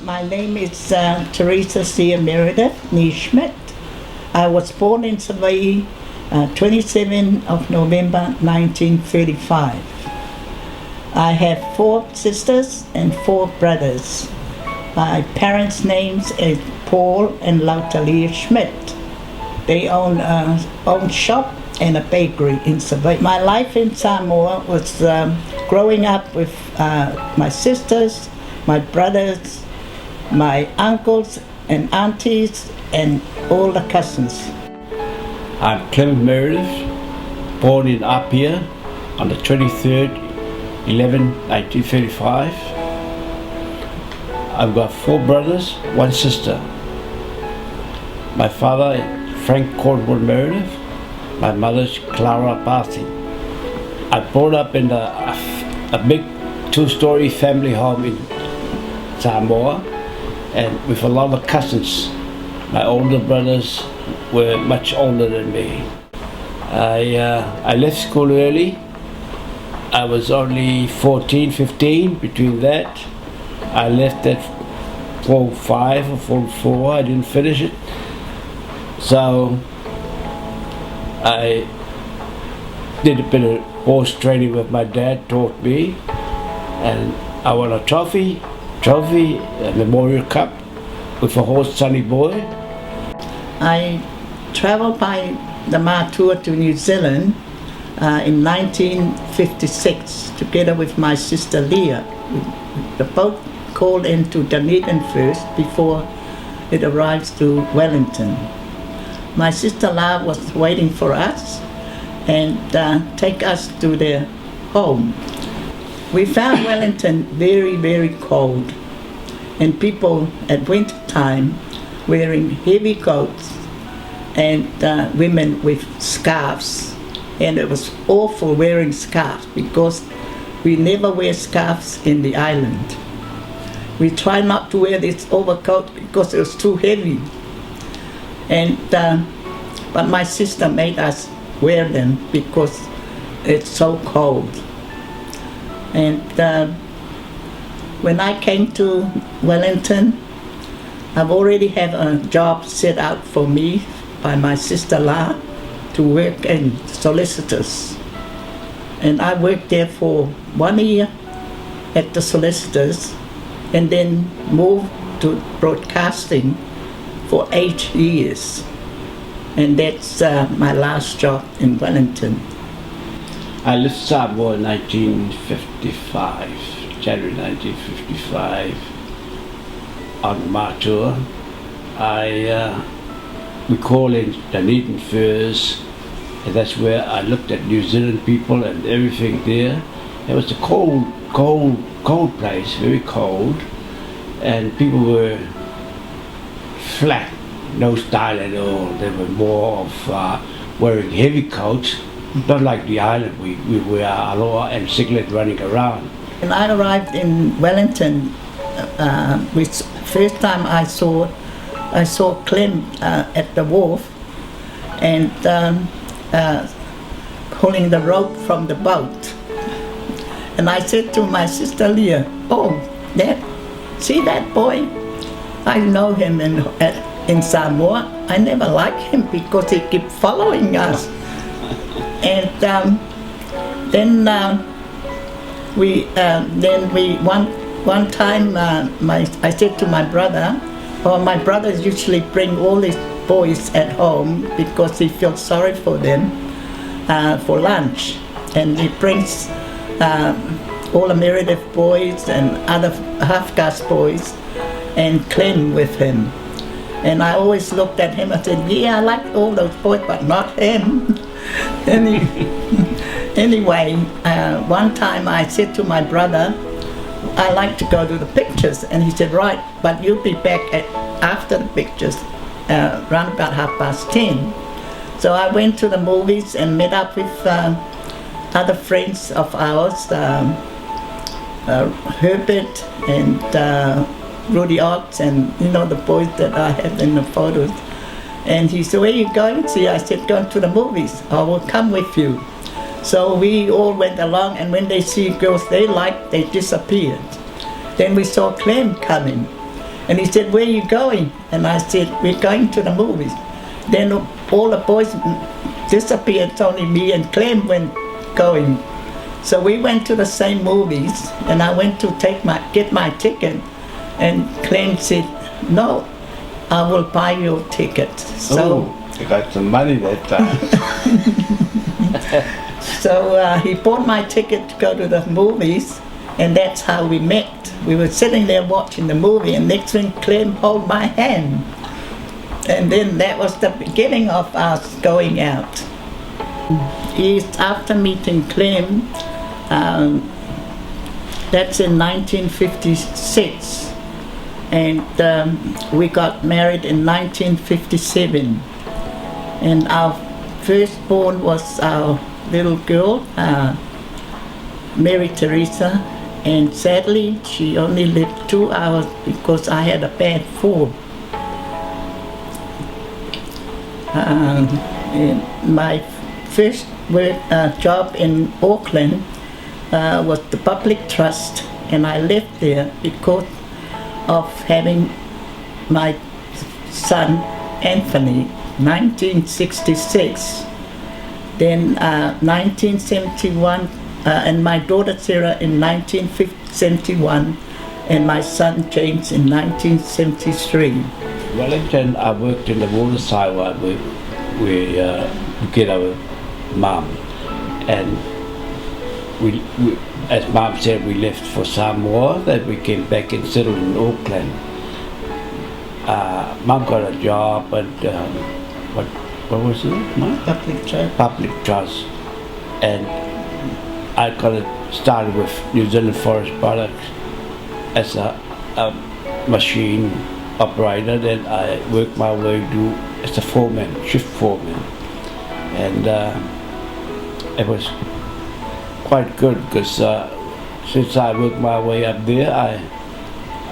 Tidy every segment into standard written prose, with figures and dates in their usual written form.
My name is Theresa Meredith Schmidt. I was born in Samoa 27 of November 1935. I have 4 sisters and 4 brothers. My parents' names are Paul and Lautalia Schmidt. They own a own shop and a bakery in Samoa. My life in Samoa was growing up with my sisters, my brothers, my uncles and aunties, and all the cousins. I'm Clem Meredith, born in Apia on the 23rd, 1935. I've got 4 brothers, 1 sister. My father, Frank Cornwall Meredith. My mother's Clara Barthi. I brought up in a big 2-story family home in Samoa, and with a lot of cousins. My older brothers were much older than me. I left school early. I was only 14, 15. Between that, I left at Form 5 or Form 4. I didn't finish it. So I did a bit of horse training with my dad, taught me, and I won a trophy, a memorial cup with a horse, Sunny Boy. I traveled by the Matua to New Zealand in 1956 together with my sister Leah. The boat called into Dunedin first before it arrives to Wellington. My sister-in-law was waiting for us and take us to their home. We found Wellington very, very cold, and people at winter time wearing heavy coats and women with scarves. And it was awful wearing scarves because we never wear scarves in the island. We try not to wear this overcoat because it was too heavy. And but my sister made us wear them because it's so cold. And when I came to Wellington, I've already had a job set out for me by my sister-in-law to work in solicitors. And I worked there for 1 year at the solicitors and then moved to broadcasting for 8 years, and that's my last job in Wellington. I left Samoa in 1955, January 1955, on Matua. We call in Dunedin first, and that's where I looked at New Zealand people and everything there. It was a cold place, very cold, and people were flat, no style at all. They were more of wearing heavy coats, not like the island. We wear aloha and singlet running around. When I arrived in Wellington, first time I saw Clem at the wharf and pulling the rope from the boat. And I said to my sister Leah, "Oh, see that boy? I know him in Samoa. I never liked him because he kept following us." And then one time I said to my brother, my brothers usually bring all these boys at home because he feels sorry for them for lunch, and he brings all the Meredith boys and other half-caste boys and Clem with him. And I always looked at him and said, "Yeah, I like all those boys, but not him." Anyway, one time I said to my brother, "I like to go to the pictures," and he said, "Right, but you'll be back after the pictures, around about 10:30. So I went to the movies and met up with other friends of ours, Herbert and Rudy Ox, and the boys that I have in the photos. And he said, "Where are you going to?" I said, "Going to the movies." "I will come with you." So we all went along, and when they see girls they liked, they disappeared. Then we saw Clem coming, And he said, where are you going? And I said, we're going to the movies. Then all the boys disappeared, it's only me and Clem went going. So we went to the same movies, and I went to get my ticket, and Clem said, no, I will buy your ticket. So you got some money that time. So he bought my ticket to go to the movies, and that's how we met. We were sitting there watching the movie, and next thing Clem held my hand. And then that was the beginning of us going out. After meeting Clem, that's in 1956, and we got married in 1957. And our firstborn was our little girl, Theresa, and sadly she only lived 2 hours because I had a bad fall. My first job in Auckland was the public trust, and I left there because of having my son Anthony, 1966. Then 1971, and my daughter Sarah in 1971, and my son James in 1973. Wellington, I worked in the waterside while we get our mom, and we, as mom said, we left for Samoa. Then we came back and settled in Auckland. Mom got a job at what was it? Mom? Public trust. Public trust, and I started with New Zealand Forest Products as a machine operator. Then I worked my way to as a foreman, shift foreman, and it was quite good because since I worked my way up there,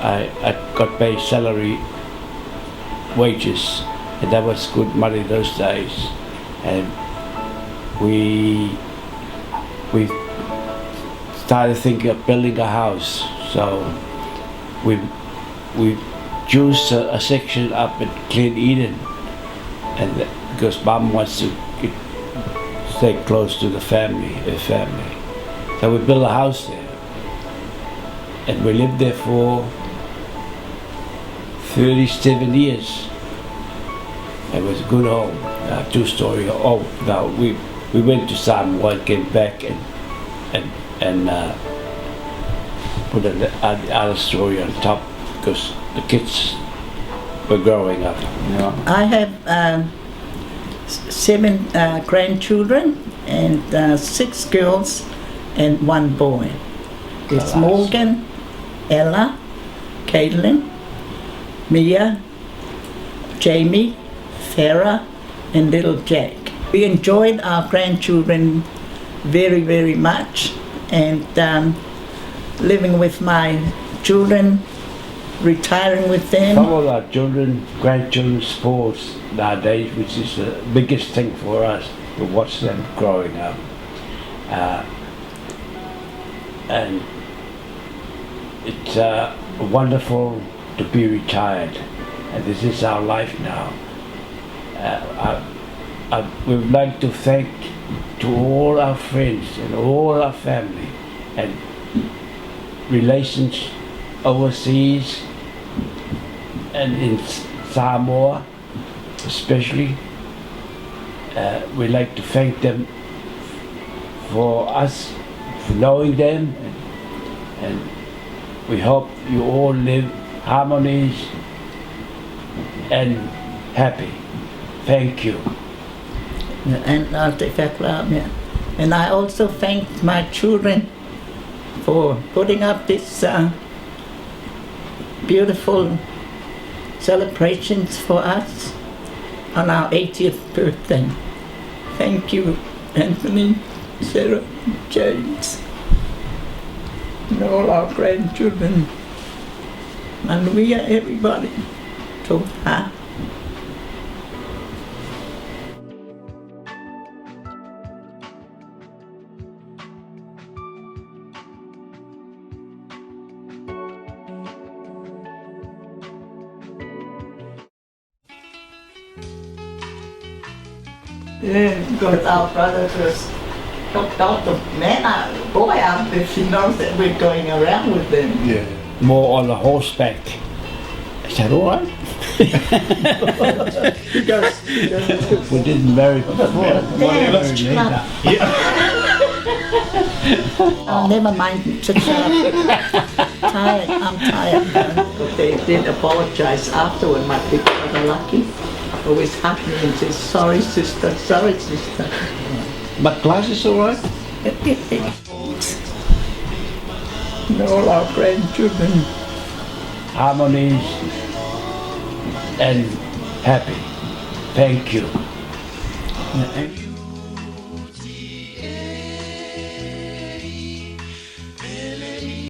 I got paid salary wages, and that was good money those days. And we started thinking of building a house, so we chose a section up at Clean Eden, and because Mom wants to stay close to the family, her family. So we built a house there, and we lived there for 37 years. It was a good home, 2-story home. Now we went to Samoa and came back and put another story on top because the kids were growing up. You know? I have 7 grandchildren and 6 girls and 1 boy. It's Morgan, Ella, Caitlin, Mia, Jamie, Sarah, and little Jack. We enjoyed our grandchildren very, very much, and living with my children, retiring with them. Some of our grandchildren sports nowadays, which is the biggest thing for us to watch them growing up. And it's wonderful to be retired, and this is our life now. We would like to thank to all our friends and all our family and relations overseas and in Samoa especially. We'd like to thank them for us, for knowing them, and we hope you all live harmonious and happy. Thank you. And I'll take that club, yeah. And I also thank my children for putting up this beautiful celebrations for us on our 80th birthday. Thank you, Anthony, Sarah, James, and all our grandchildren, and we are everybody. So, Yeah, because our brother was told the man, boy out if he knows that we're going around with them. Yeah. More on the horseback. Is that all right? He goes, We didn't marry before. Dance club. Oh, never mind, just shut up. Tired, I'm tired. But they did apologize afterward. My big brother Lucky always hugged me and said, sorry sister, sorry sister. But class is all right? And all our grandchildren. Harmonies and happy. Thank you.